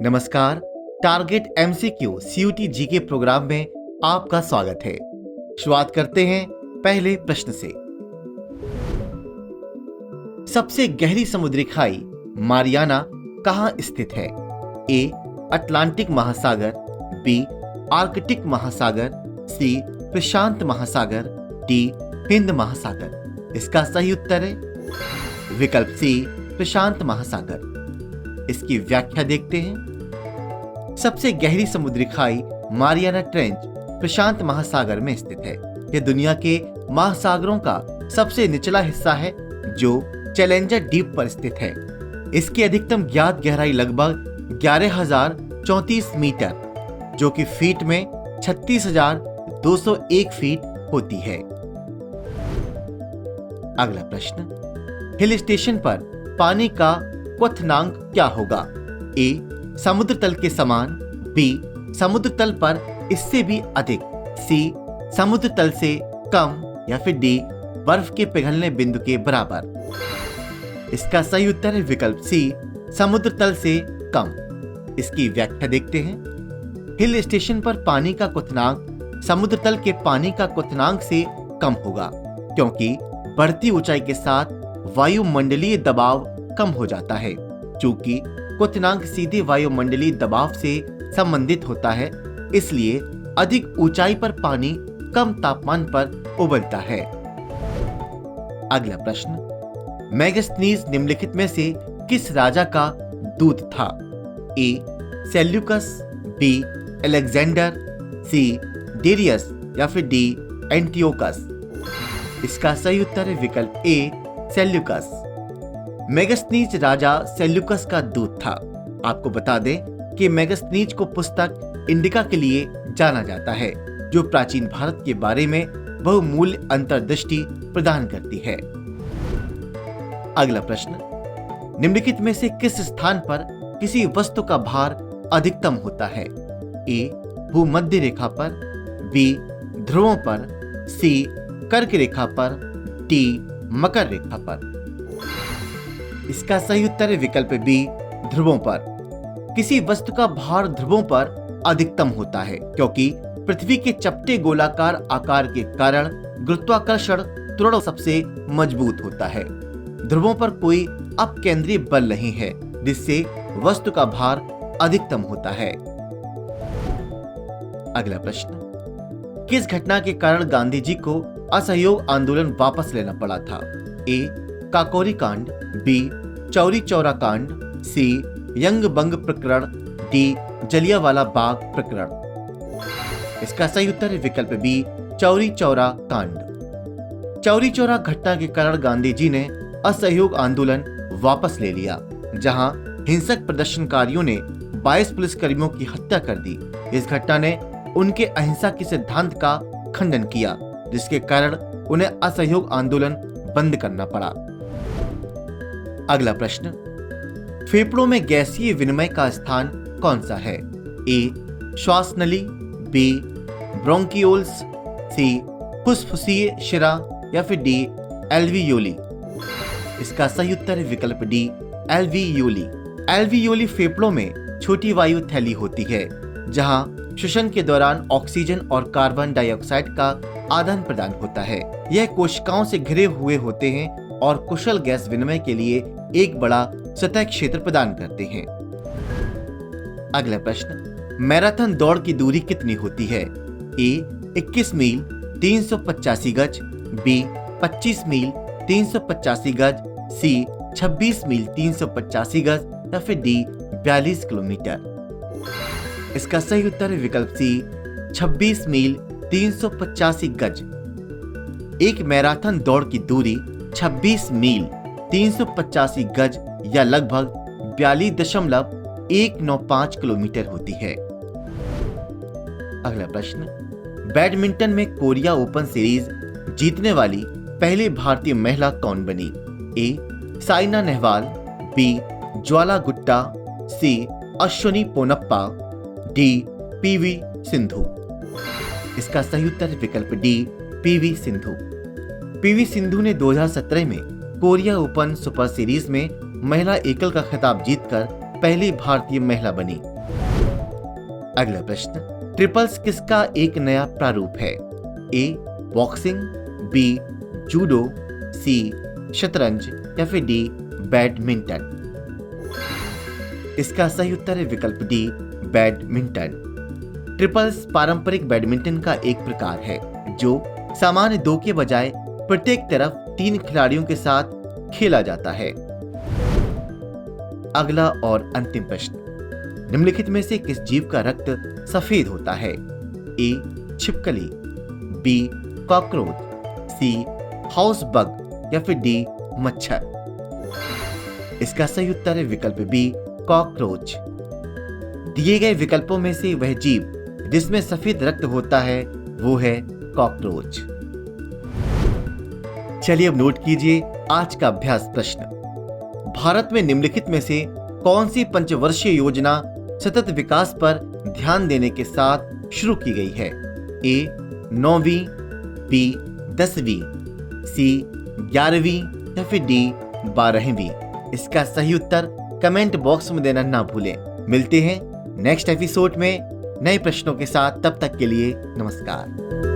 नमस्कार। Target MCQ CUET GK programme में आपका स्वागत है। शुरुआत करते हैं पहले प्रश्न से। सबसे गहरी समुद्री खाई मारियाना कहां स्थित है? ए अटलांटिक महासागर, बी आर्कटिक महासागर, सी प्रशांत महासागर, डी हिंद महासागर। इसका सही उत्तर है विकल्प सी प्रशांत महासागर। इसकी व्याख्या देखते हैं। सबसे गहरी समुद्री खाई मारियाना ट्रेंच प्रशांत महासागर में स्थित है। यह दुनिया के महासागरों का सबसे निचला हिस्सा है जो चैलेंजर डीप पर स्थित है। इसकी अधिकतम ज्ञात गहराई लगभग 11,034 मीटर जो कि फीट में 36,201 फीट होती है। अगला प्रश्न, हिल स्टेशन पर पानी का क्वथनांक क्या होगा? ए समुद्र तल के समान, बी समुद्र तल पर इससे भी अधिक, सी समुद्र तल से कम या फिर डी बर्फ के पिघलने बिंदु के बराबर। इसका सही उत्तर है विकल्प सी समुद्र तल से कम। इसकी व्याख्या देखते हैं। हिल स्टेशन पर पानी का क्वथनांक समुद्र तल के पानी का क्वथनांक से कम होगा क्योंकि बढ़ती ऊंचाई के साथ वायुमंडलीय दबाव कम हो जाता है। चूंकि क्वथनांक सीधे वायुमंडलीय दबाव से संबंधित होता है, इसलिए अधिक ऊंचाई पर पानी कम तापमान पर उबलता है। अगला प्रश्न, मेगास्थनीज निम्नलिखित में से किस राजा का दूत था? ए सेल्यूकस, बी अलेक्जेंडर, सी डेरियस या फिर डी एंटियोकस। इसका सही उत्तर है विकल्प ए सेल्यूकस। मेगास्थनीज राजा सेल्यूकस का दूत था। आपको बता दें कि मेगास्थनीज को पुस्तक इंडिका के लिए जाना जाता है जो प्राचीन भारत के बारे में बहुमूल्य अंतर्दृष्टि प्रदान करती है। अगला प्रश्न, निम्नलिखित में से किस स्थान पर किसी वस्तु का भार अधिकतम होता है? ए भूमध्य रेखा पर, बी ध्रुवों पर, सी कर्क रेखा पर, डी मकर रेखा पर। इसका सही उत्तर है विकल्प बी ध्रुवों पर। किसी वस्तु का भार ध्रुवों पर अधिकतम होता है क्योंकि पृथ्वी के चपटे गोलाकार आकार के कारण गुरुत्वाकर्षण त्वरण सबसे मजबूत होता है। ध्रुवों पर कोई अपकेंद्रीय बल नहीं है जिससे वस्तु का भार अधिकतम होता है। अगला प्रश्न, किस घटना के कारण गांधी जी को असहयोग आंदोलन वापस लेना पड़ा था? ए काकोरी कांड, बी चौरी चौरा कांड, सी यंग बंग प्रकरण, डी जलियांवाला बाग प्रकरण। इसका सही उत्तर है विकल्प बी चौरी चौरा कांड। चौरी चौरा घटना के कारण गांधी जी ने असहयोग आंदोलन वापस ले लिया, जहां हिंसक प्रदर्शनकारियों ने 22 पुलिसकर्मियों की हत्या कर दी। इस घटना ने उनके अहिंसा के सिद्धांत का खंडन किया, जिसके कारण उन्हें असहयोग आंदोलन बंद करना पड़ा। अगला प्रश्न, फेफड़ों में गैसीय विनिमय का स्थान कौन सा है? ए श्वास नली, बी ब्रोंकियोल्स, सी फुसफुसीय शिरा या फिर डी एल्वियोली। इसका सही उत्तर है विकल्प डी एल्वियोली। एल्वियोली फेफड़ों में छोटी वायु थैली होती है जहां श्वसन के दौरान ऑक्सीजन और कार्बन डाइऑक्साइड का आदान प्रदान होता है। यह कोशिकाओं से घिरे हुए होते हैं और कुशल गैस विनिमय के लिए एक बड़ा सतह क्षेत्र प्रदान करते हैं। अगला प्रश्न, मैराथन दौड़ की दूरी कितनी होती है? ए 21 मील 385 गज, बी 25 मील 385 गज, सी 26 मील 385 गज या फिर डी 42 किलोमीटर। इसका सही उत्तर है विकल्प सी 26 मील 385 गज। एक मैराथन दौड़ की दूरी 26 मील 385 गज या लगभग 42.195 किलोमीटर होती है। अगला प्रश्न, बैडमिंटन में कोरिया ओपन सीरीज जीतने वाली पहली भारतीय महिला कौन बनी? ए साइना नेहवाल, बी ज्वाला गुट्टा, सी अश्विनी पोनप्पा, डी पीवी सिंधु। इसका सही उत्तर है विकल्प D PV Sindhu. PV Sindhu ने 2017 में कोरिया ओपन सुपर सीरीज में महिला एकल का खिताब जीतकर पहली भारतीय महिला बनी? अगला प्रश्न, ट्रिपल्स किसका एक नया प्रारूप है? ए बॉक्सिंग, बी जूडो, सी शतरंज या फिर डी बैडमिंटन? इसका सही उत्तर है विकल्प डी बैडमिंटन। ट्रिपल्स पारंपरिक बैडमिंटन का एक प्रकार है जो सामान्य 2 के बजाय प्रत्येक तरफ 3 खिलाड़ियों के साथ खेला जाता है। अगला और अंतिम प्रश्न, निम्नलिखित में से किस जीव का रक्त सफेद होता है? ए छिपकली, बी कॉकरोच, सी हाउस बग या फिर डी मच्छर? इसका सही उत्तर है विकल्प बी कॉकरोच। दिए गए विकल्पों में से वह जीव जिसमें सफेद रक्त होता है वो है कॉकरोच। चलिए अब नोट कीजिए आज का अभ्यास प्रश्न। भारत में निम्नलिखित में से कौन सी पंचवर्षीय योजना सतत विकास पर ध्यान देने के साथ शुरू की गई है? ए 9वीं, बी 10वीं, सी 11वीं या फिर डी 12वीं? इसका सही उत्तर कमेंट बॉक्स में देना ना भूलें। मिलते हैं नेक्स्ट एपिसोड में नए प्रश्नों के साथ, तब तक के लिए नमस्कार।